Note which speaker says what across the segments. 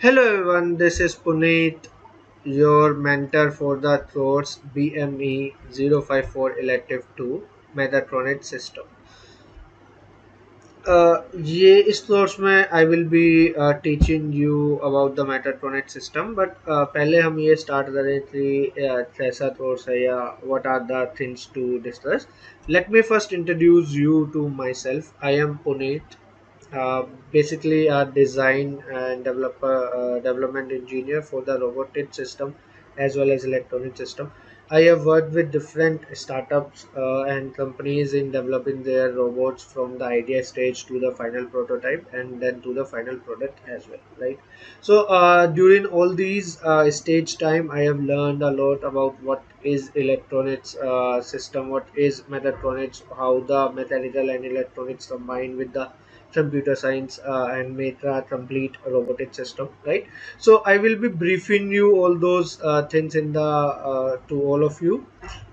Speaker 1: Hello everyone, this is Puneet, your mentor for the course BME 054 Elective 2 Mechatronics System. ये इस course में I will be teaching you about the mechatronic system but पहले हम ये start करें कि कैसा कोर्स है या what are the things to discuss. Let me first introduce you to myself. I am Puneet, basically a design and development engineer for the robotic system as well as electronic system. I have worked with different startups and companies in developing their robots from the idea stage to the final prototype and then to the final product as well, right? So during all these stage time, I have learned a lot about what is electronics system, what is mechatronics, how the mechanical and electronics combine with the computer science and make a complete robotic system, right? So I will be briefing you all those things in the to all of you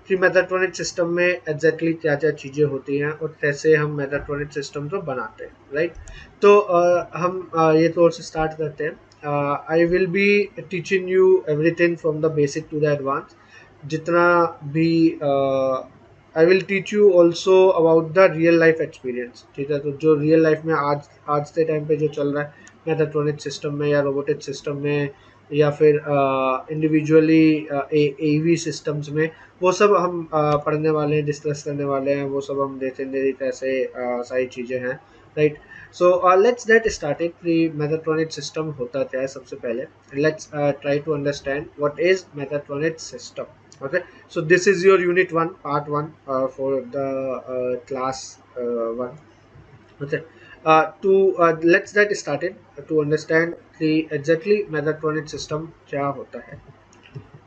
Speaker 1: कि mechatronic system में exactly क्या क्या चीज़ें होती हैं और कैसे हम मैथाट्रॉनिक सिस्टम को बनाते हैं, राइट? तो हम ये कोर्स स्टार्ट करते हैं. I will be teaching you everything from the basic to the advance. जितना भी I will teach you also about the real life experience, ठीक है? तो जो रियल लाइफ में आज के टाइम पे जो चल रहा है मैथाट्रॉनिक सिस्टम में या रोबोटिक सिस्टम में या फिर इंडिविजुअली एवी सिस्टम्स में, वो सब हम पढ़ने वाले हैं, डिस्कस करने वाले हैं. वो सब हम देखेंगे कैसे सारी चीज़ें हैं, right? So let's get started. कि मैथाट्रॉनिक सिस्टम होता क्या है सबसे पहले. Let's try to understand what is mechatronic system. Okay, so this is your unit 1 part 1 for the class 1. Okay, to let's get started to understand the exactly mechatronic system क्या होता है.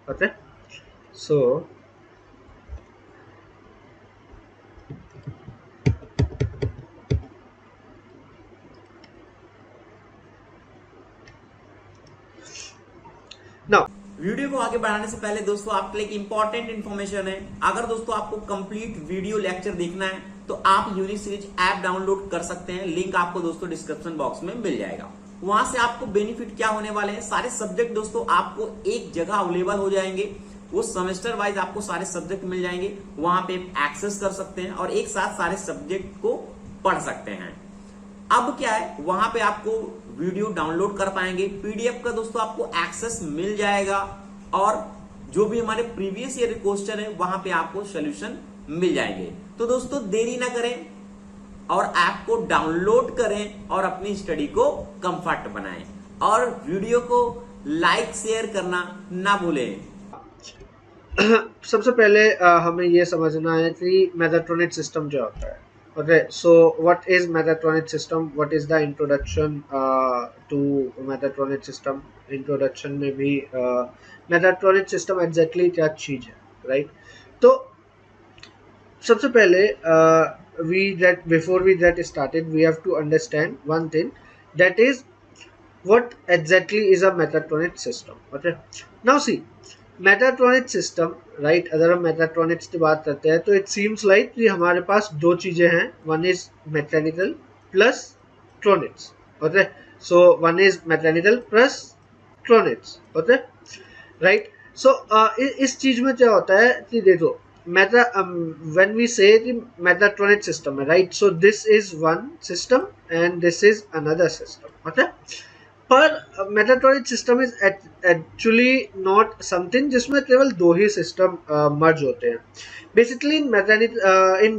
Speaker 1: Okay, so now
Speaker 2: video को आगे बढ़ाने से पहले दोस्तों आपके लिए एक इंपॉर्टेंट इन्फॉर्मेशन है. अगर दोस्तों आपको कंप्लीट वीडियो लेक्चर देखना है तो आप यूनिक सीरीज ऐप डाउनलोड कर सकते हैं. लिंक आपको दोस्तों डिस्क्रिप्शन बॉक्स में मिल जाएगा. वहां से आपको बेनिफिट क्या होने वाले हैं, सारे सब्जेक्ट दोस्तों आपको एक जगह अवेलेबल हो जाएंगे. वो सेमेस्टर वाइज आपको सारे सब्जेक्ट मिल जाएंगे. वहां पे एक्सेस कर सकते हैं और एक साथ सारे सब्जेक्ट को पढ़ सकते हैं. अब क्या है, वहां पे आपको वीडियो डाउनलोड कर पाएंगे. पीडीएफ का दोस्तों आपको एक्सेस मिल जाएगा और जो भी हमारे प्रीवियस ईयर क्वेश्चन है वहां पे आपको सोल्यूशन मिल जाएंगे. तो दोस्तों देरी ना करें और ऐप को डाउनलोड करें और अपनी स्टडी को कंफर्ट बनाएं और वीडियो को लाइक शेयर करना ना भूलें.
Speaker 1: सबसे पहले हमें ये समझना है कि मैथाट्रॉनिक सिस्टम क्या होता है. Okay, so what is mechatronic system? What is the introduction to mechatronic system? Introduction में भी mechatronic system exactly क्या चीज़ है, right? तो सबसे पहले before we get started, we have to understand one thing, that is what exactly is a mechatronic system. Okay, now see, mechatronic system, right? अगर हम मेटाट्रॉनिक्स की बात करते हैं तो इट सीम्स लाइक कि हमारे पास दो चीजें हैं. One is mechanical plus tronics. Okay, so one is mechanical plus tronics. Okay, right? So इस चीज में क्या होता है कि देखो, when we say mechatronic system है, right? So this is one system and this is another system. Okay, पर mechatronic system is actually not something जिसमें केवल दो ही सिस्टम मर्ज होते हैं. Basically in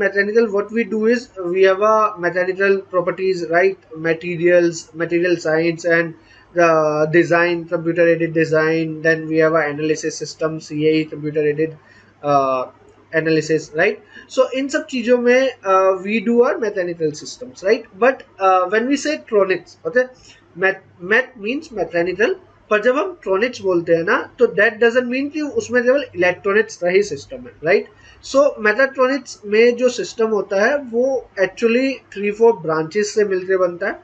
Speaker 1: mechanical what we do is we have a mechanical properties, right? Material science and design, computer aided design. Then we have a analysis system, CA, computer aided analysis, right? So इन सब चीजों में we do are mechanical systems, right? But when we say tronics, okay, math means mechanical, पर जब हम ट्रॉनिक्स बोलते हैं ना तो दैट डजंट मीन कि उसमें केवल इलेक्ट्रॉनिक्स का ही सिस्टम है, राइट? सो मैथाट्रॉनिक्स में जो सिस्टम होता है वो एक्चुअली 3-4 ब्रांचेस से मिलकर बनता है.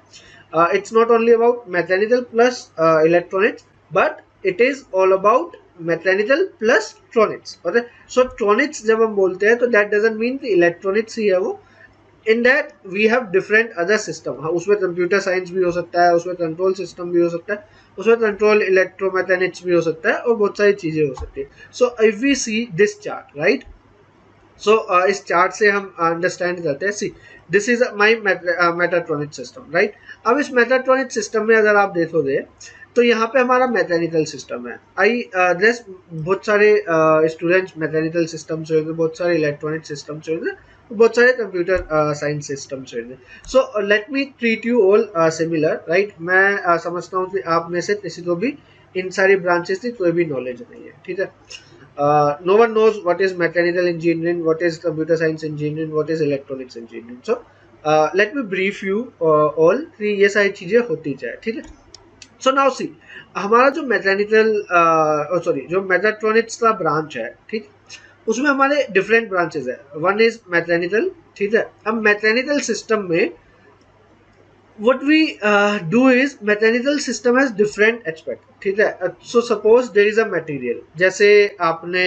Speaker 1: It's not only about mechanical plus electronics, but it is all about mechanical plus tronics. Okay, so tronics जब हम बोलते हैं तो दैट डजंट मीन कि इलेक्ट्रॉनिक्स ही है वो. In that we have different other system. हाँ, उसमें कंप्यूटर साइंस भी हो सकता है, उसमें कंट्रोल सिस्टम भी हो सकता है, उसमें कंट्रोल इलेक्ट्रोमैकेनिक्स भी हो सकता है, और बहुत सारी चीजें हो सकती है. So if we see this chart, right. So इस चार्ट से हम अंडरस्टैंड करते हैं. See, this is my mechatronic system, right. अब इस मेटाट्रॉनिक सिस्टम में अगर आप देखोगे तो यहाँ पे हमारा मैकेनिकल सिस्टम है. आई दस बहुत सारे स्टूडेंट्स मैकेनिकल सिस्टम से होंगे, बहुत सारे इलेक्ट्रॉनिक सिस्टम से होंगे, बहुत सारे कंप्यूटर साइंस सिस्टम से होंगे. So let me treat you all similar, right. मैं समझता हूँ कि आप में से किसी को भी इन सारी ब्रांचेस की कोई भी नॉलेज नहीं है, ठीक है. No one knows what is mechanical engineering, what is computer science engineering, what is electronics engineering. So let me brief you all कि ये सारी चीजें होती जाए, ठीक है. सो नाउ सी, हमारा जो मैकेनिकल सॉरी जो मेगाट्रॉनिक्स का ब्रांच है, ठीक, उसमें हमारे डिफरेंट ब्रांचेस है. वन इज मैकेनिकल, ठीक है. अब मैकेनिकल सिस्टम में what we do is mechanical system has different aspect, ठीक है. So suppose there is a material, जैसे आपने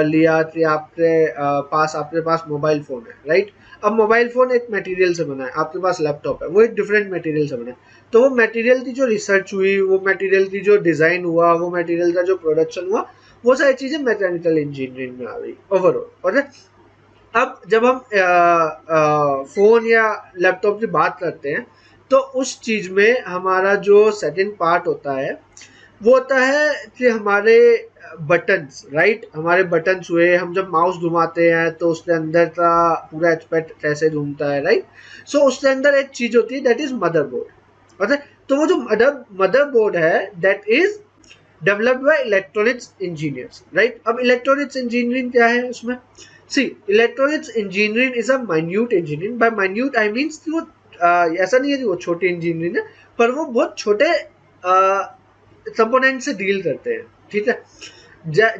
Speaker 1: लिया कि आपके पास मोबाइल फोन है, राइट. अब मोबाइल फोन एक मटेरियल से बना है, आपके पास लैपटॉप है, वो एक डिफरेंट मटेरियल से बना है. तो वो मटेरियल की जो रिसर्च हुई, वो मटेरियल की जो डिजाइन हुआ, वो मटेरियल का जो प्रोडक्शन हुआ, वो सारी चीजें मैकेनिकल इंजीनियरिंग में आ गई ओवरऑल. और अब जब हम फोन या लैपटॉप की बात करते हैं तो उस चीज में हमारा जो सेकंड पार्ट होता है वो होता है कि हमारे बटन्स, राइट. हमारे बटन्स हुए, हम जब माउस घुमाते हैं तो उसके अंदर का पूरा एक्सपेक्ट कैसे घूमता है, राइट. सो उसके अंदर एक चीज होती है दैट इज मदरबोर्ड, ओके. तो वो जो मदरबोर्ड है that is developed by electronics engineers, right. अब इलेक्ट्रॉनिक्स इंजीनियरिंग क्या है उसमें? See, electronics engineering is a minute engineering. By minute I means कि वो ऐसा नहीं है कि वो छोटी इंजीनियरिंग है, पर वो बहुत छोटे कंपोनेंट से डील करते हैं, ठीक है.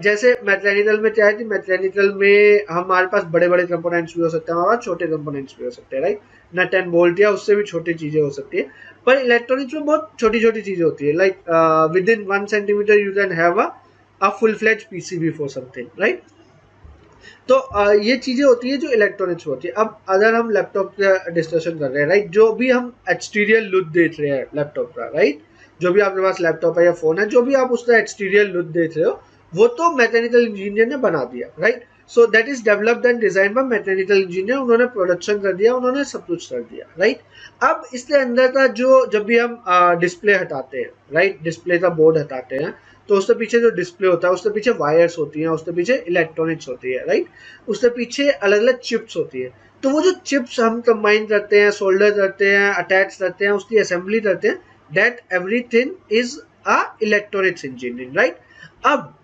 Speaker 1: जैसे मैकेनिकल में क्या है कि मैकेनिकल में हमारे पास बड़े बड़े कंपोनेंट्स भी हो सकते हैं, हमारे पास छोटे कंपोनेंट्स भी हो सकते हैं, राइट. नट एंड बोल्ट या उससे भी छोटी चीजें हो सकती है. पर इलेक्ट्रॉनिक्स में बहुत छोटी छोटी चीजें होती है, like within 1 centimeter you can have a full fledge PCB for something, right. तो ये चीजें होती है जो इलेक्ट्रॉनिक्स में होती है. अब अगर हम लैपटॉप का डिस्कशन कर रहे हैं, राइट, जो भी हम एक्सटीरियर लुक देख रहे हैं लैपटॉप का, राइट, जो भी आपके पास लैपटॉप है या फोन है, जो भी आप उसका एक्सटीरियर लुक देख रहे हो, वो तो मैकेनिकल इंजीनियर ने बना दिया, right. So that is developed and design by mechanical engineer. उन्होंने प्रोडक्शन कर दिया, उन्होंने सब कुछ कर दिया, राइट. अब इसके अंदर का जो जब भी हम डिस्प्ले हटाते हैं, राइट, डिस्प्ले का बोर्ड हटाते हैं, तो उसके पीछे जो डिस्प्ले होता है उसके पीछे वायर्स होती हैं, उसके पीछे इलेक्ट्रॉनिक्स होती है, राइट. उसके पीछे अलग अलग चिप्स होती है. तो वो जो चिप्स हम कंबाइन करते हैं, सोल्डर करते हैं, अटैच करते हैं, उसकी असेंबली करते हैं, that everything is a electronics engineering, right. अब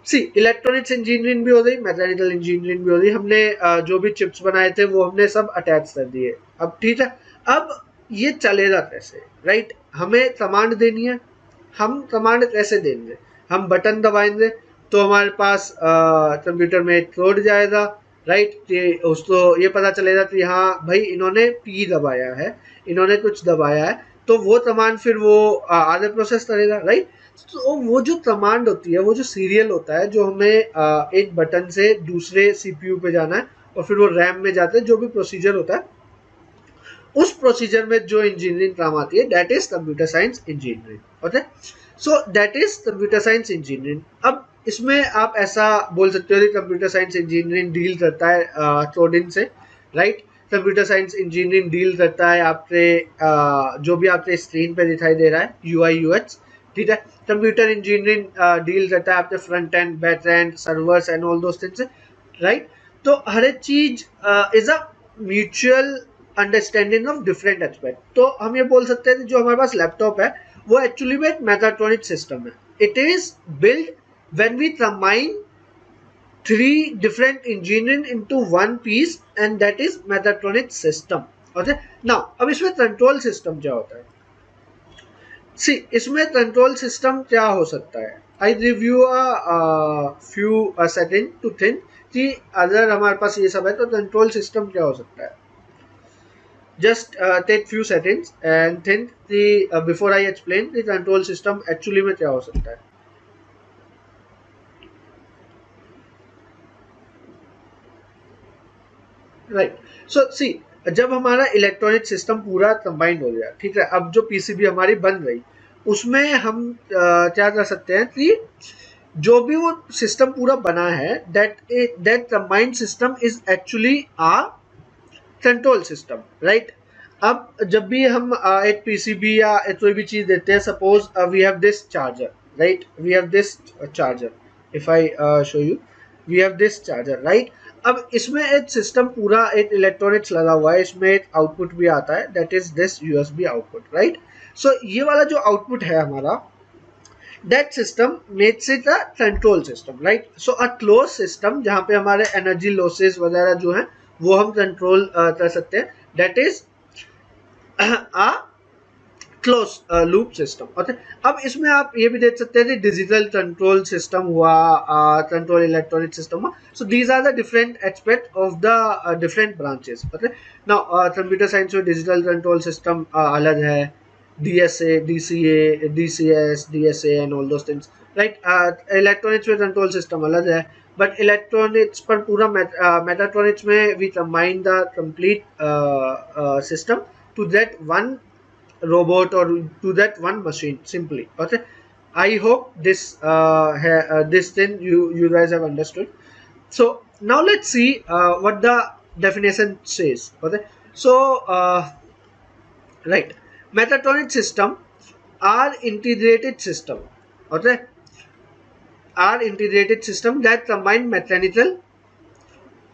Speaker 1: सी, इलेक्ट्रॉनिक्स इंजीनियरिंग भी हो गई, मैकेनिकल इंजीनियरिंग भी हो गई. हमने जो भी चिप्स बनाए थे वो हमने सब अटैच कर दिए. अब ठीक है, अब ये चलेगा कैसे, राइट. हमें कमांड देनी है. हम कमांड कैसे देंगे? हम बटन दबाएंगे तो हमारे पास कंप्यूटर में एक कोड जाएगा, राइट. कि उसको ये पता चलेगा कि हाँ भाई इन्होंने पी दबाया है, इन्होंने कुछ दबाया है, तो वो कमांड फिर वो आगे प्रोसेस करेगा, राइट. तो वो जो कमांड होती है, वो जो सीरियल होता है, जो हमें एक बटन से दूसरे सीपीयू पे जाना है और फिर वो रैम में जाता है, जो भी प्रोसीजर होता है, उस प्रोसीजर में जो इंजीनियरिंग काम आती है that is computer science engineering, okay. So that is computer science engineering. अब इसमें आप ऐसा बोल सकते हो कि कंप्यूटर साइंस इंजीनियरिंग डील करता है कोडिंग से, right. Computer science engineering deal करता है आपके जो भी आपके स्क्रीन पे दिखाई दे रहा है यूआई यूएक्स, ठीक है. कंप्यूटर इंजीनियरिंग डील करता है आपके front end, back and, servers and all those things, right. तो हर एक चीज is a mutual understanding of different aspect. तो हम ये बोल सकते हैं कि जो हमारे पास लैपटॉप है वो एक्चुअली में एक मेगाट्रॉनिक सिस्टम है. It is build when we combine three different engineering into one piece and that is megatronic system, okay. Now अब इसमें कंट्रोल सिस्टम क्या होता है? सी, इसमें कंट्रोल सिस्टम क्या हो सकता है? I review few setting to think कि अगर हमारे पास ये सब है तो कंट्रोल सिस्टम क्या हो सकता है. Just take few seconds and think the before I explain the control system actually में क्या हो सकता है. Right. So see, जब हमारा इलेक्ट्रॉनिक सिस्टम पूरा कंबाइंड हो गया, ठीक है, अब जो पीसीबी हमारी बन रही उसमें हम क्या कर सकते हैं कि जो भी वो सिस्टम पूरा बना है, that combined system is actually a control system, right. अब जब भी हम एक पीसीबी या कोई भी चीज देते हैं, suppose we have this charger, right, we have this charger, if I show you, we have this charger, right. अब इसमें एक सिस्टम पूरा एक इलेक्ट्रॉनिक्स लगा हुआ है, इसमें एक आउटपुट भी आता है, that is this USB output, right. So ये वाला जो आउटपुट है हमारा, that system makes it a control system, right? So a closed system जहाँ पे हमारे energy losses वगैरह जो है वो हम कंट्रोल कर सकते हैं, that is a close loop system, okay. अब इसमें आप ये भी देख सकते हैं कि डिजिटल कंट्रोल सिस्टम हुआ, कंट्रोल इलेक्ट्रॉनिक सिस्टम हुआ, so these are the different aspect of the different branches, okay. Now computer science में डिजिटल कंट्रोल सिस्टम अलग है, DSA, DCA, DCS, DSA and all those things, right? Electronics में control system अलग है, but electronics पर पूरा metatronics में we combine the complete system to that one robot or to that one machine simply, okay. I hope this thing you guys have understood. So now let's see what the definition says, okay. So right, mechatronic system are integrated system, okay, are integrated system that combine mechanical,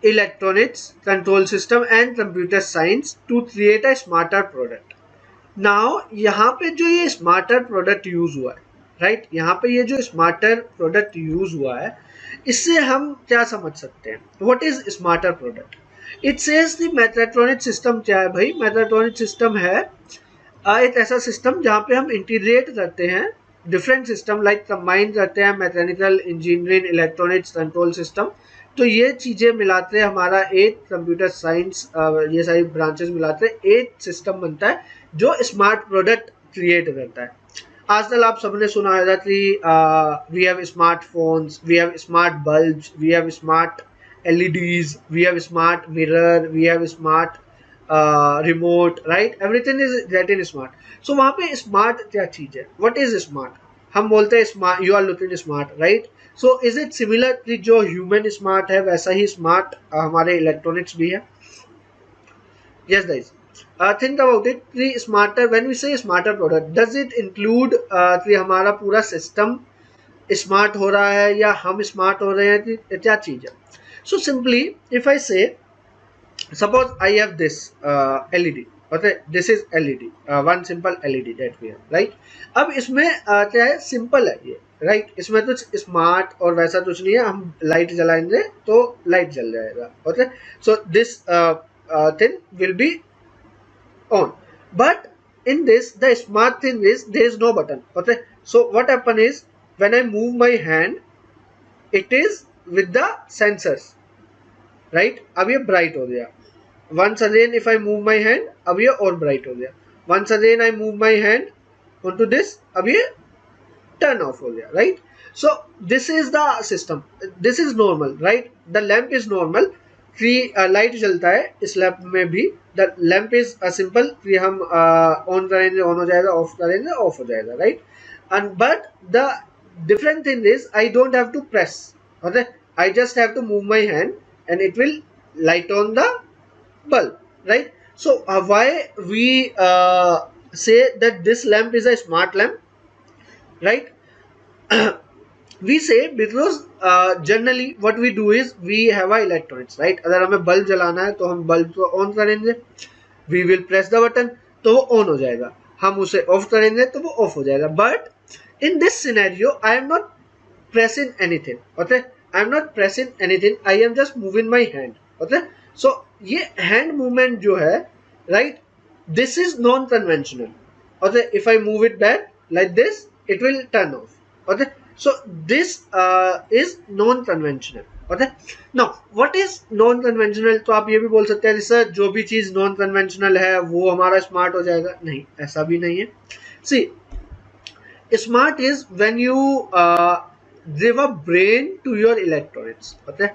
Speaker 1: electronics, control system and computer science to create a smarter product. Now यहाँ पे जो ये smarter product use हुआ है, right, यहाँ पे ये जो स्मार्टर प्रोडक्ट यूज हुआ है, इससे हम क्या समझ सकते हैं, what is smarter product. It says the mechatronic system क्या है भाई, मेकाट्रॉनिक सिस्टम है एक ऐसा सिस्टम जहाँ पे हम इंटीग्रेट करते हैं डिफरेंट सिस्टम, लाइक कंबाइन करते हैं mechanical, engineering, electronics, control system. तो ये चीज़ें मिलाते हैं हमारा एक कंप्यूटर साइंस, ये सारी ब्रांचेस मिलाते हैं एक सिस्टम बनता है जो स्मार्ट प्रोडक्ट क्रिएट करता है। आजकल आप सबने सुना होगा कि we have smartphones, we have smart bulbs, we have smart LEDs, we have smart mirror, we have smart remote, right, everything is getting smart. So वहाँ पे स्मार्ट क्या चीज़ है, व्हाट इज स्मार्ट, हम बोलते हैं smart, you are looking smart, right. So is it similar, जो human smart है वैसा ही स्मार्ट हमारे इलेक्ट्रॉनिक्स भी है। Yes guys, think about it, कि smarter, when we say smarter product, does it include कि हमारा पूरा सिस्टम स्मार्ट हो रहा है या हम स्मार्ट हो रहे हैं, कि क्या चीज़ है। सो सिंपली इफ आई से, suppose I have this LED, okay, this is LED, one simple LED that we have, right। अब इसमें क्या है, सिंपल है ये, राइट, इसमें कुछ स्मार्ट और वैसा कुछ नहीं है, हम लाइट जलाएंगे तो लाइट जल जाएगा, okay. So this thing will be on, but in this the smart thing is there is no button, okay। So what happen is when I move my hand, it is with the sensors, right। अब ये bright हो गया, once again if I move my hand, अब ये और bright हो गया, once again I move my hand onto this, अब ये turn off हो गया, right। So this is the system, this is normal, right, the lamp is normal, कि लाइट जलता है इस लैंप में भी, द लैंप इज सिंपल, कि हम ऑन करेंगे ऑन हो जाएगा, ऑफ करेंगे ऑफ हो जाएगा, right. And but the different thing is I don't have to press, okay, I just have to move my hand and it will light on the bulb, right. So why we say that this lamp is a smart lamp, right? We say because generally what we do is we have a electronics, right। अगर हमें bulb जलाना है तो हम bulb को on करेंगे, we will press the button तो वो ऑन हो जाएगा, हम उसे ऑफ करेंगे तो वो ऑफ हो जाएगा। But in this scenario I am not pressing anything, okay, I am not pressing anything, I am just moving my hand, okay। so ये hand movement जो है, right, this is non conventional, okay, if I move it back like this it will turn off, okay। so this is non conventional, okay। now what is non conventional, तो आप ये भी बोल सकते हैं sir जो भी चीज नॉन कन्वेंशनल है वो हमारा स्मार्ट हो जाएगा, नहीं, ऐसा भी नहीं है। See smart is when you give a brain to your electronics, okay।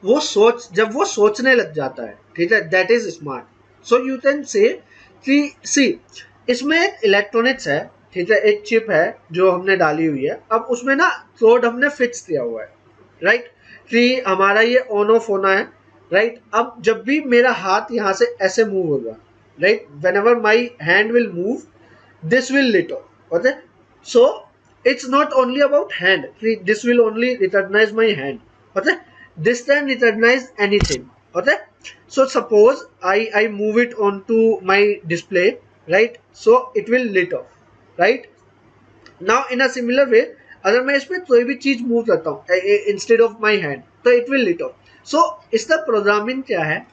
Speaker 1: वो सोच, जब वो सोचने लग जाता है, ठीक है, that is smart। So you can say कि सी इसमें एक इलेक्ट्रॉनिक्स है, ठीक है, एक चिप है जो हमने डाली हुई है। अब उसमें ना कोड हमने फिक्स किया हुआ है, राइट, कि हमारा ये ऑन ऑफ होना है, राइट। अब जब भी मेरा हाथ यहाँ से ऐसे मूव होगा, right, when ever my hand will move, this will lit up, okay, so it's not only about hand, this will only recognize my hand, okay, this can recognize anything, okay, so suppose I move it onto my display, right, so it will lit up, right। Now in a similar way अगर मैं इसमें कोई भी चीज move करता हूँ instead of my hand, तो it will lit of. सो इसका प्रोग्रामिंग क्या है,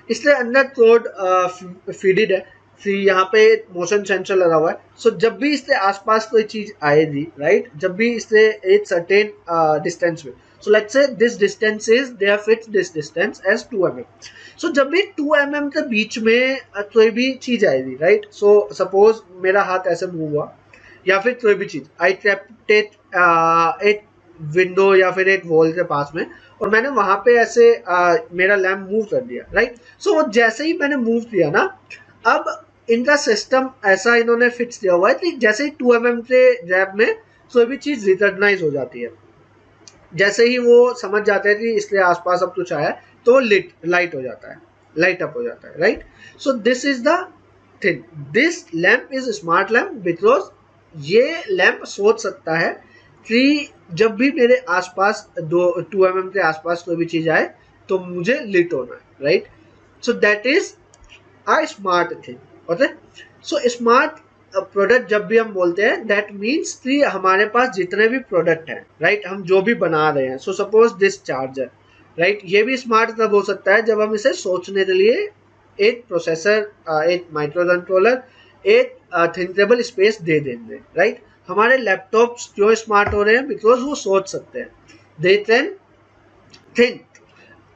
Speaker 1: इसके अंदर कोड फीडेड है, फिर यहाँ पे मोशन सेंसर लगा हुआ है। सो जब भी इसके आसपास कोई चीज आएगी, राइट, जब भी इससे एक सर्टेन डिस्टेंस में, so let's say this distance is they have fixed this distance as 2 mm। सो जब भी 2 mm के बीच में कोई भी चीज आएगी, राइट, सो सपोज मेरा हाथ ऐसे मूव हुआ या फिर कोई भी चीज आई ट्रैप्ड एक विंडो या फिर एक वॉल के पास में, और मैंने वहां पे ऐसे मेरा लैम्प मूव कर दिया, राइट। सो वो जैसे ही मैंने मूव किया ना, अब इनका सिस्टम ऐसा इन्होंने फिक्स किया हुआ है कि जैसे ही 2 mm के गैप में कोई भी चीज रिकॉग्नाइज हो जाती है, जैसे ही वो समझ जाते हैं कि इसके आसपास अब कुछ आया है, तो वो लाइट हो जाता है, लाइट अप हो जाता है, right. So this is the thing, this lamp is smart lamp because ये लैंप सोच सकता है कि जब भी मेरे आसपास 2 mm के आसपास कोई भी चीज आए तो मुझे लिट होना है, right. So that is a smart thing, okay. So smart product जब भी हम बोलते हैं, दैट मीन्स कि हमारे पास जितने भी प्रोडक्ट हैं, राइट, हम जो भी बना रहे हैं, so suppose this charger, right, ये भी स्मार्ट तब हो सकता है जब हम इसे सोचने के लिए एक प्रोसेसर, एक माइक्रो कंट्रोलर, एक थिंकेबल स्पेस दे देंगे, राइट। हमारे लैपटॉप्स क्यों स्मार्ट हो रहे हैं, बिकॉज वो सोच सकते हैं, दे कैन थिंक।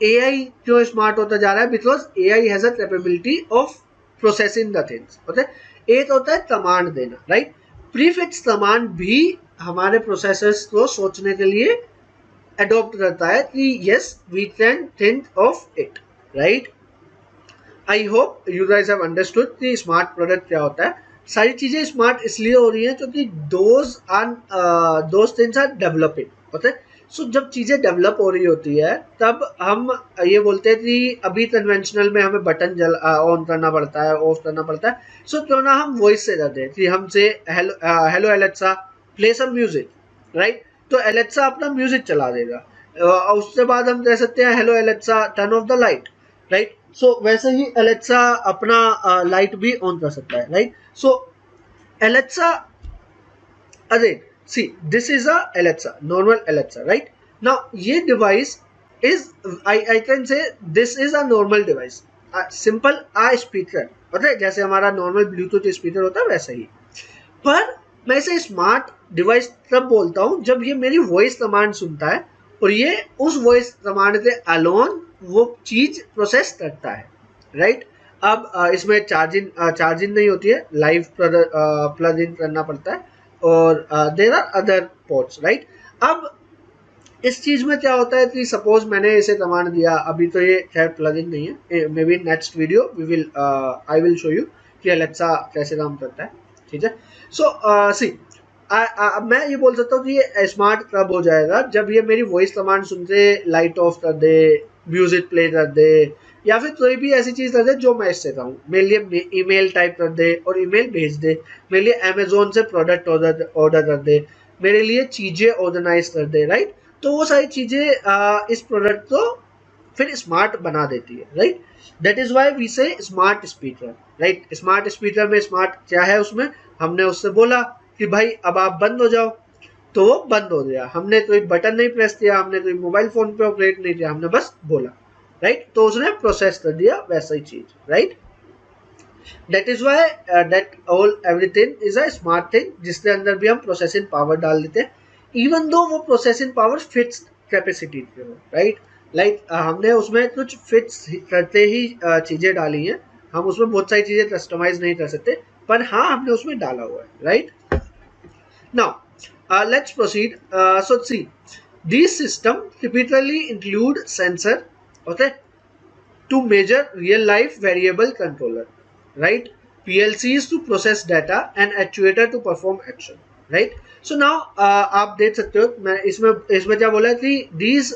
Speaker 1: एआई क्यों स्मार्ट होता जा रहा है, because AI has a capability of processing the things, okay. एक होता है कमांड देना, राइट, प्रीफिक्स कमांड भी हमारे प्रोसेसर्स को सोचने के लिए अडॉप्ट करता है कि yes we can think of it, right. I hope you guys have understood कि स्मार्ट प्रोडक्ट क्या होता है। सारी चीजें स्मार्ट इसलिए हो रही हैं क्योंकि those things are developing, okay. So जब चीजें डेवलप हो रही होती है तब हम ये बोलते हैं कि अभी कन्वेंशनल में हमें बटन ऑन करना पड़ता है, ऑफ करना पड़ता है। सो क्यों ना हम वॉइस से कर दें कि हमसे hello Alexa play some music, right, तो एलेक्सा अपना म्यूजिक चला देगा। उसके बाद हम कह सकते हैं hello Alexa turn off the light, right. So वैसे ही एलेक्सा अपना लाइट भी ऑन कर सकता है, राइट। सो एलेक्सा अरे see this is a Alexa, normal Alexa, right. Now ये device is I can say this is a normal device, simple a speaker, okay, जैसे हमारा नॉर्मल ब्लूटूथ स्पीकर होता है वैसे ही। पर मैं इसे स्मार्ट डिवाइस तब बोलता हूं जब ये मेरी वॉइस कमांड सुनता है और ये उस वॉइस कमांड के अलोन वो चीज प्रोसेस करता है, राइट। अब इसमें चार्जिंग नहीं होती है, लाइव प्लग इन करना पड़ता है, और there are other ports, right. अब इस चीज में क्या होता है कि सपोज मैंने इसे कमांड दिया, अभी तो ये खैर प्लग इन नहीं है, may be next video we will I will show you कि अलेक्सा कैसे काम करता है, ठीक है। सो सी मैं ये बोल सकता हूँ कि ये स्मार्ट कब हो जाएगा, जब ये मेरी वॉइस कमांड सुनते लाइट ऑफ कर दे, म्यूजिक प्ले कर दे, या फिर कोई भी ऐसी चीज कर दे जो मैं इससे कहूँ, मेरे लिए ईमेल टाइप कर दे और ईमेल भेज दे, मेरे लिए अमेजोन से प्रोडक्ट ऑर्डर कर दे, मेरे लिए चीजें ऑर्गेनाइज कर दे, राइट। तो वो सारी चीजें इस प्रोडक्ट को फिर स्मार्ट बना देती है, right. That is why we say smart speaker, right. Smart speaker में स्मार्ट क्या है, उसमें हमने उससे बोला कि भाई अब आप बंद हो जाओ, तो वो बंद हो गया। हमने कोई बटन नहीं प्रेस किया, हमने कोई मोबाइल फोन पे ऑपरेट नहीं किया, हमने बस बोला, राइट, तो उसने प्रोसेस कर दिया वैसा ही चीज, right. That is why that all everything is a smart thing, जिसके अंदर भी हम प्रोसेसिंग पावर डाल देते हैं, इवन दो वो प्रोसेसिंग पावर फिक्स्ड कैपेसिटी पे हो, राइट। लाइक हमने उसमें कुछ फिक्स करते ही चीजें डाली हैं, हम उसमें बहुत सारी चीजें कस्टमाइज नहीं कर सकते, पर हाँ हमने उसमें डाला हुआ है, right. Now, let's proceed. So see, these system typically include sensor, okay, to measure real life variable controller, right? PLCs to process data and actuator to perform action, right? So now आप देख सकते हो, मैं इसमें इसमें क्या बोला कि these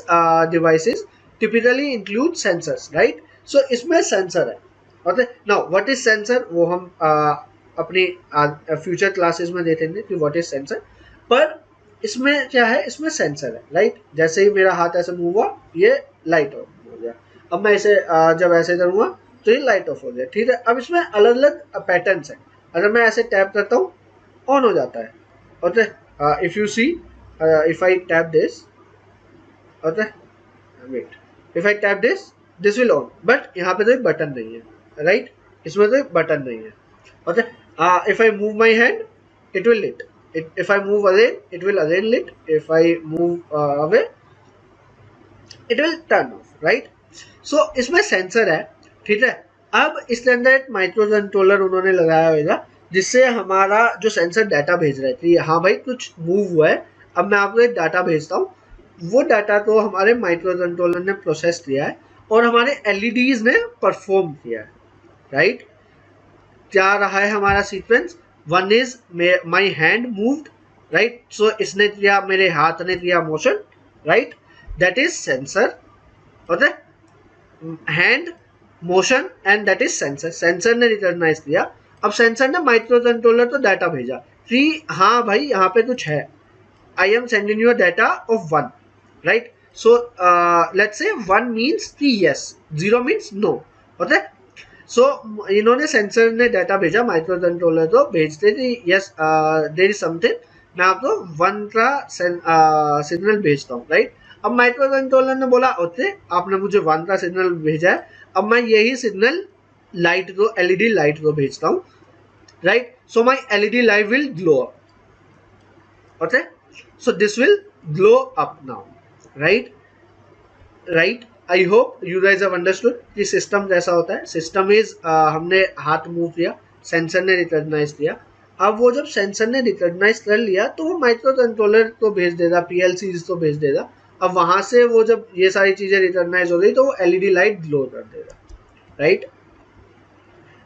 Speaker 1: devices typically include sensors, right? So इसमें सेंसर है, okay. Now what is sensor वो हम अपनी फ्यूचर क्लासेस में देखेंगे कि व्हाट इज सेंसर. पर इसमें क्या है, इसमें सेंसर है, राइट? जैसे ही मेरा हाथ ऐसे मूव हुआ, ये लाइट ऑफ हो गया. अब मैं इसे जब ऐसे करूंगा तो ये लाइट ऑफ हो गया, ठीक है. अब इसमें अलग अलग पैटर्न्स है. अगर मैं ऐसे टैप करता हूँ, ऑन हो जाता है, okay. If you see, if I tap this, okay, wait, if I tap this, this will on, but यहाँ पे तो एक बटन नहीं है, राइट? इसमें तो एक बटन नहीं है, okay. If I move my hand, it will lit. If I move again, it will again lit. If I move away, it will turn off, right? So इसमें सेंसर है, ठीक है. अब इसके अंदर एक माइक्रो कंट्रोलर उन्होंने लगाया होगा जिससे हमारा जो सेंसर डाटा भेज रहा है कि हाँ भाई कुछ मूव हुआ है, अब मैं आपको एक डाटा भेजता हूँ. वो डाटा को हमारे माइक्रो कंट्रोलर ने प्रोसेस किया है और हमारे एलईडीज ने परफॉर्म किया है, राइट? क्या रहा है हमारा sequence? One is my hand moved, right? So इसने किया, मेरे हाथ ने किया motion, right? That is sensor, okay. Hand motion and that is sensor. Sensor ने रिकॉग्नाइज किया. अब सेंसर ने माइक्रो कंट्रोलर को डाटा भेजा कि हाँ भाई यहाँ पे कुछ है. I am sending you data of 1, right? So let's से 1 मीन्स कि यस, 0 मीन्स नो, ओके. सो इन्होंने सेंसर ने डाटा भेजा, माइक्रो कंट्रोलर को भेजते कि यस देयर इज समथिंग, मैं आपको 1 का सिग्नल भेजता हूँ, राइट? अब माइक्रो कंट्रोलर ने बोला ओके, आपने मुझे 1 का सिग्नल भेजा है, अब मैं यही सिग्नल लाइट को, एलईडी लाइट को भेजता हूँ, right? So my LED light will glow up, okay. So this will glow up now, right? Right. I hope you guys have understood कि सिस्टम कैसा होता है. सिस्टम इज हमने हाथ मूव किया, सेंसर ने रिकॉग्नाइज किया. अब वो जब सेंसर ने रिकॉग्नाइज कर लिया तो वो माइक्रो कंट्रोलर को भेज देगा, पीएलसी को भेज देगा. अब वहां से वो जब ये सारी चीजें रिकॉग्नाइज हो गई तो वो एलईडी लाइट ग्लो कर देगा, right?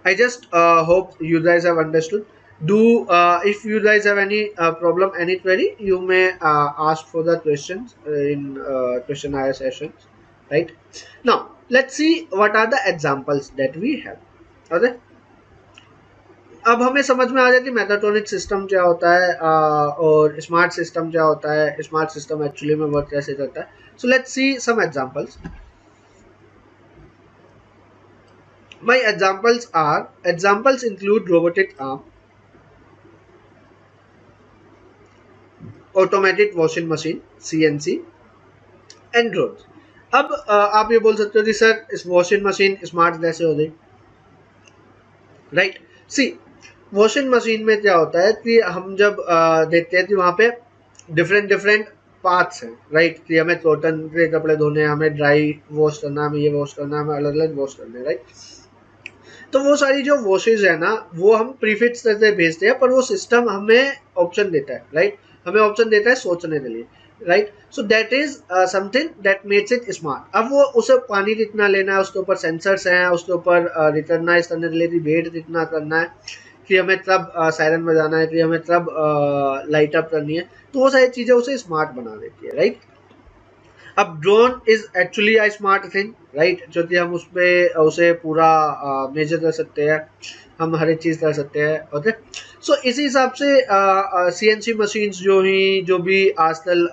Speaker 1: I just hope you guys have understood. Do if you guys have any problem, any query, you may ask for the questions in questionnaire sessions, right? Now let's see what are the examples that we have, okay. अब हमें समझ में आ जाए कि megatronic system क्या होता है और स्मार्ट सिस्टम क्या होता है, स्मार्ट सिस्टम एक्चुअली में वर्क कैसे करता है. So let's see some examples. My examples include robotic arm, automatic washing machine CNC and drones. अब आप ये बोल सकते हो कि सर इस वॉशिंग मशीन स्मार्ट कैसे हो गई, राइट? सी, वॉशिंग मशीन में क्या होता है कि हम जब देखते हैं कि वहाँ पे डिफरेंट पार्ट्स हैं, राइट? कि हमें कॉटन के कपड़े धोने हैं, हमें ड्राई वॉश करना है, हमें ये वॉश करना है, हमें अलग अलग वॉश करना है, राइट? तो वो सारी जो वॉशेज है ना, वो हम प्रीफिक्स करके भेजते हैं, पर वो सिस्टम हमें ऑप्शन देता है, राइट? हमें ऑप्शन देता है सोचने के लिए, right? So that is something that makes it smart. अब वो उसे पानी कितना लेना है, उसके ऊपर सेंसर्स हैं, उसके ऊपर रिकॉग्नाइज करने के लिए वेट कितना करना है, कि हमें कब सायरन बजाना है, कि हमें कब लाइट अप करनी है, तो वो सारी चीज़ें उसे स्मार्ट बना देती है, राइट? अब drone is actually a smart thing, right? जो कि हम उस पर उसे पूरा मेजर कर सकते हैं, हम हर एक चीज़ कर सकते हैं, ओके. सो इसी हिसाब से सीएनसी मशीन्स जो भी आजकल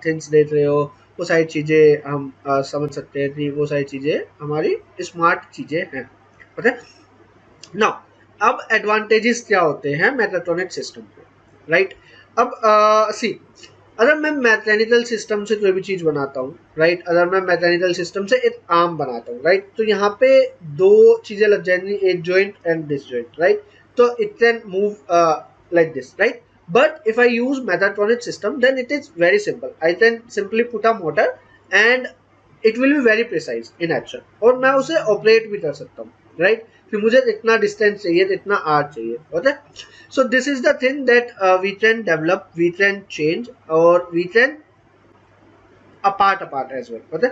Speaker 1: थिंग्स देख रहे हो, वो सारी चीज़ें हम समझ सकते हैं कि वो सारी चीज़ें हमारी स्मार्ट चीज़ें हैं, ओके. नाउ अब एडवांटेजेस क्या होते हैं मेगाट्रॉनिक सिस्टम के, राइट? अब सी, अगर मैं मैकेनिकल सिस्टम से कोई भी चीज़ बनाता हूँ, राइट? अगर मैं मैकेनिकल सिस्टम से एक आर्म बनाता हूँ, राइट? तो यहाँ पे दो चीज़ें लग जाएंगी, एक joint and this joint, right? तो it can move like this, right? But if I use Mechatronic system, then it is very simple. I can simply put a motor and it will be very precise in action. और मैं उसे operate भी कर सकता हूँ, right? कि मुझे इतना डिस्टेंस चाहिए, इतना आर चाहिए, okay. So this is the thing that we can develop, we can change और we can apart as well, okay.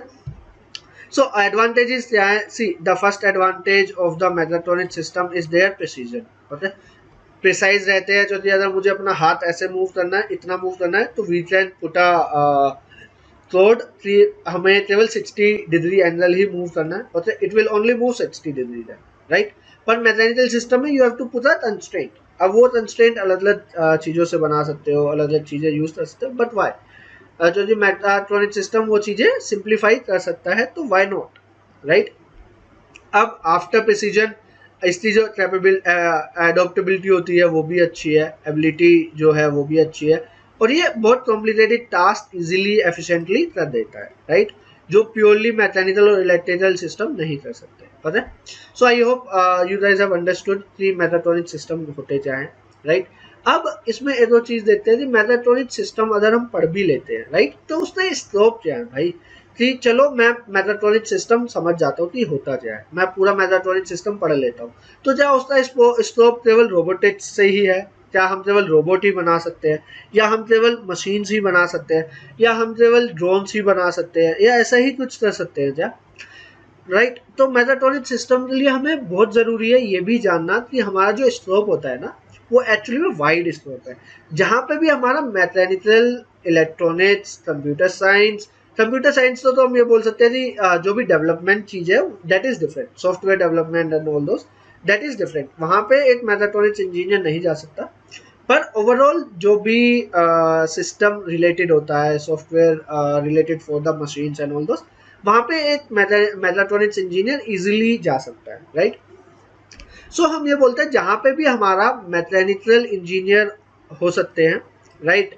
Speaker 1: So advantages क्या है? See, the first advantage of the mechatronic system is their precision. Okay, precise रहते हैं, जो कि अगर मुझे अपना हाथ ऐसे मूव करना है, इतना मूव करना है, तो वी कैन पुट अ थ्रोड कि हमें केवल 60 डिग्री एंगल ही मूव करना है, और it will only move 60 degree, right. पर मैकेनिकल सिस्टम में you have to put a constraint. अब वो कंस्ट्रेंट अलग अलग चीज़ों से बना सकते हो, अलग अलग चीज़ें यूज कर सकते हो, बट वाई, जो मैकेट्रॉनिक सिस्टम वो चीज़ें सिंप्लीफाई कर सकता है, तो वाई नॉट, राइट. अब आफ्टर प्रिसीजन इसकी जो कैपेबल एडोप्टेबिलिटी होती है वो भी अच्छी है, एबिलिटी जो है वो भी अच्छी है, और ये बहुत कॉम्प्लिकेटेड टास्क इजीली एफिशिएंटली कर देता है, राइट, जो प्योरली मैकेनिकल और इलेक्ट्रिकल सिस्टम नहीं कर सकते, पता है. So I hope you guys have understood कि मैकेट्रॉनिक सिस्टम होते क्या हैं, राइट. अब इसमें एक और चीज देखते हैं कि मैकेट्रॉनिक सिस्टम अगर हम पढ़ भी लेते हैं, राइट, तो उसका स्कोप क्या है भाई. कि चलो मैं मैकेट्रॉनिक सिस्टम समझ जाता हूँ कि होता क्या है, मैं पूरा मैकेट्रॉनिक सिस्टम पढ़ लेता हूँ, तो क्या उसका स्कोप केवल रोबोटिक्स से ही है? क्या हम केवल रोबोट ही बना सकते हैं, या हम केवल मशीन्स ही बना सकते हैं, या हम केवल ड्रोन्स ही बना सकते हैं, या ऐसा ही कुछ कर सकते हैं क्या, राइट. तो मैकेट्रॉनिक सिस्टम के लिए हमें बहुत ज़रूरी है ये भी जानना कि हमारा जो स्कोप होता है ना, वो एक्चुअली में वाइड स्कोप है, जहाँ पे भी हमारा मैकेनिकल, इलेक्ट्रॉनिक्स, कंप्यूटर साइंस तो हम ये बोल सकते हैं कि जो भी डेवलपमेंट चीज़ है that is different, software development and all those, that is different, वहाँ पे एक मैकेट्रॉनिक्स इंजीनियर नहीं जा सकता. पर ओवरऑल जो भी सिस्टम रिलेटेड होता है, software related for the machines and all those, वहाँ पे एक मैकेट्रॉनिक्स इंजीनियर इजीली जा सकता है, राइट. सो हम ये बोलते हैं जहाँ पे भी हमारा मैकेनिकल इंजीनियर हो सकते हैं, राइट,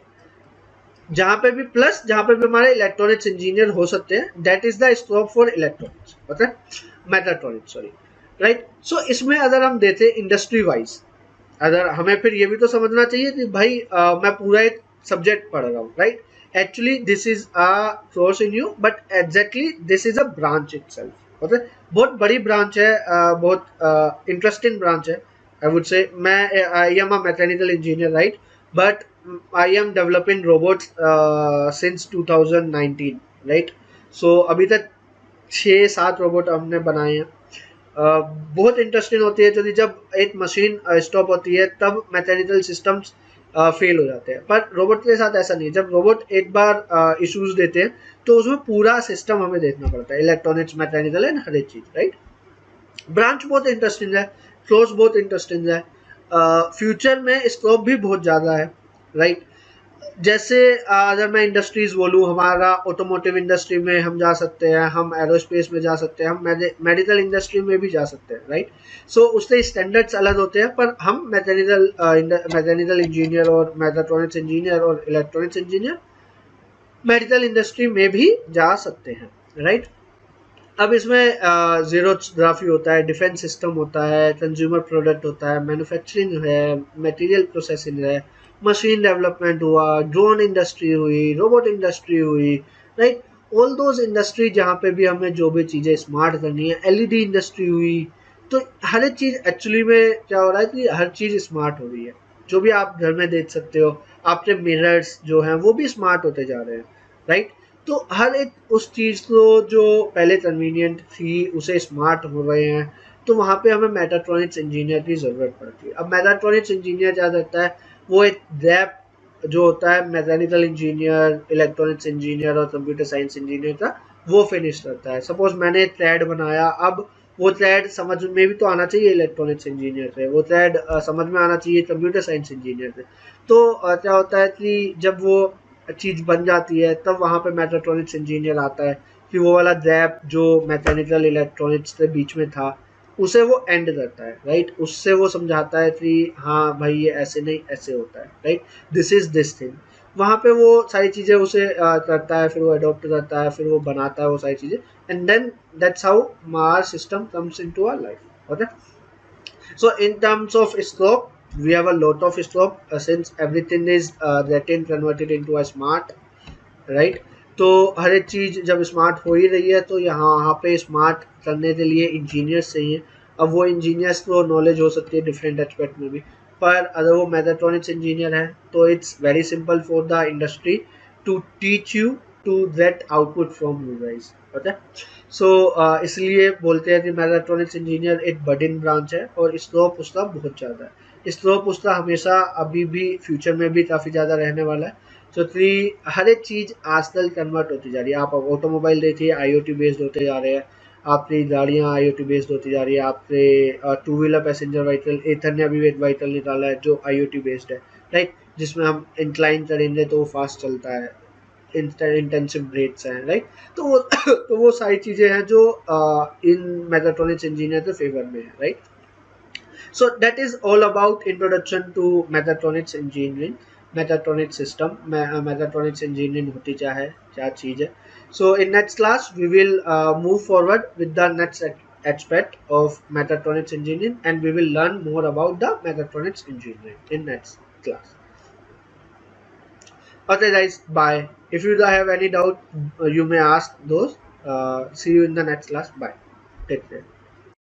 Speaker 1: जहाँ पे भी प्लस जहाँ पे भी हमारे इलेक्ट्रॉनिक्स इंजीनियर हो सकते हैं, that is the scope for electronics, पता है, मैकेट्रॉनिक्स, सॉरी, राइट. सो इसमें अगर हम देते इंडस्ट्री वाइज, अगर हमें फिर ये भी तो समझना चाहिए कि भाई मैं पूरा एक सब्जेक्ट पढ़ रहा हूँ, right. Actually this is a course in you, but exactly this is a branch itself, okay. बहुत बड़ी ब्रांच है, बहुत इंटरेस्टिंग ब्रांच है, आई वुड से. मैं I am a mechanical engineer, right, but I am developing robots since 2019, right. So अभी तक 6-7 robot हमने बनाए हैं. बहुत इंटरेस्टिंग होती है, क्योंकि जब एक मशीन स्टॉप होती है तब मैकेनिकल सिस्टम्स फेल हो जाते हैं, पर रोबोट के साथ ऐसा नहीं है. जब रोबोट एक बार इश्यूज देते हैं तो उसमें पूरा सिस्टम हमें देखना पड़ता है, इलेक्ट्रॉनिक्स, मैकेनिकल एंड हर एक चीज़, राइट. ब्रांच बहुत इंटरेस्टिंग है, कोर्स बहुत इंटरेस्टिंग है, फ्यूचर में स्कोप भी बहुत ज़्यादा है, राइट. जैसे अगर मैं इंडस्ट्रीज बोलूँ, हमारा ऑटोमोटिव इंडस्ट्री में हम जा सकते हैं, हम एरोस्पेस में जा सकते हैं, हम मेडिकल इंडस्ट्री में भी जा सकते हैं, राइट. सो उसके स्टैंडर्ड्स अलग होते हैं, पर हम मैकेनिकल इंजीनियर और मैकेट्रॉनिक्स इंजीनियर और इलेक्ट्रॉनिक्स इंजीनियर मेडिकल इंडस्ट्री में भी जा सकते हैं, राइट. अब इसमें जीरोग्राफी होता है, डिफेंस सिस्टम होता है, कंज्यूमर प्रोडक्ट होता है, मैन्युफैक्चरिंग है, मटेरियल प्रोसेसिंग है, मशीन डेवलपमेंट हुआ, ड्रोन इंडस्ट्री हुई, रोबोट इंडस्ट्री हुई, राइट. ऑल दोज इंडस्ट्री जहाँ पे भी हमें जो भी चीज़ें स्मार्ट करनी है, एलईडी इंडस्ट्री हुई, तो हर एक चीज़ एक्चुअली में क्या हो रहा है कि हर चीज़ स्मार्ट हो रही है. जो भी आप घर में देख सकते हो, आपके मिरर्स जो हैं वो भी स्मार्ट होते जा रहे हैं, राइट. तो हर एक उस चीज़ को जो पहले कन्वीनियंट थी उसे स्मार्ट हो रहे हैं, तो वहाँ पे हमें मैकेट्रॉनिक्स इंजीनियर की ज़रूरत पड़ती है. अब मैकेट्रॉनिक्स इंजीनियर क्या करता है, वो एक गैप जो होता है मैकेनिकल इंजीनियर, इलेक्ट्रॉनिक्स इंजीनियर और कंप्यूटर साइंस इंजीनियर का, वो फिनिश करता है. सपोज मैंने एक थ्रेड बनाया, अब वो थ्रेड समझ में भी तो आना चाहिए इलेक्ट्रॉनिक्स इंजीनियर से, वो थ्रेड समझ में आना चाहिए कंप्यूटर साइंस इंजीनियर से. तो क्या होता है कि जब वो चीज़ बन जाती है तब वहाँ पे मैकेट्रॉनिक्स इंजीनियर आता है कि वो वाला गैप जो मैकेनिकल इलेक्ट्रॉनिक्स के बीच में था उसे वो एंड करता है, राइट. उससे वो समझाता है कि हाँ भाई ये ऐसे नहीं ऐसे होता है, right, this is this thing. वहाँ पे वो सारी चीज़ें उसे करता है, फिर वो अडॉप्ट करता है, फिर वो बनाता है वो सारी चीज़ें, and then that's how our system comes into our life, okay. So in terms of scope, we have a lot of scope since everything is getting converted into a smart, right. तो हर एक चीज़ जब smart हो ही रही है तो यहाँ पे smart करने के लिए इंजीनियर्स चाहिए. अब वो इंजीनियर्स को नॉलेज हो सकती है डिफरेंट एस्पेक्ट में भी, पर अगर वो मैकेट्रॉनिक्स इंजीनियर है तो it's very simple for the industry to teach you to get output from you guys, okay. So इसलिए बोलते हैं कि मैकेट्रॉनिक्स इंजीनियर एक बडिंग ब्रांच है और स्कोप उसका बहुत ज़्यादा है। स्कोप उसका हमेशा अभी भी फ्यूचर में भी काफ़ी ज़्यादा रहने वाला है। सो हर एक चीज़ आजकल कन्वर्ट होती जा रही है। आप ऑटोमोबाइल देखिए, आईओटी बेस्ड होते जा रहे हैं। आपकी गाड़ियाँ आईओटी बेस्ड होती जा रही है। आपके टू व्हीलर पैसेंजर व्हीकल, एथर ने अभी एक व्हीकल निकाला है जो आईओटी बेस्ड है, राइट, जिसमें हम इंक्लाइन करेंगे तो वो फास्ट चलता है, इंटेंसिव ब्रेक्स हैं, राइट। तो वो तो वो सारी चीज़ें हैं जो इन मैकेट्रॉनिक्स इंजीनियर के फेवर में है, right. So that is all about introduction to mechatronics engineering, mechatronic system. Mechatronics engineering होती क्या है, क्या चीज़ है। So in next class we will move forward with the next aspect of mechatronics engineering, and we will learn more about the mechatronics engineering in next class. Okay, guys, bye. If you have any doubt, you may ask those. See you in the next class. Bye. Take care.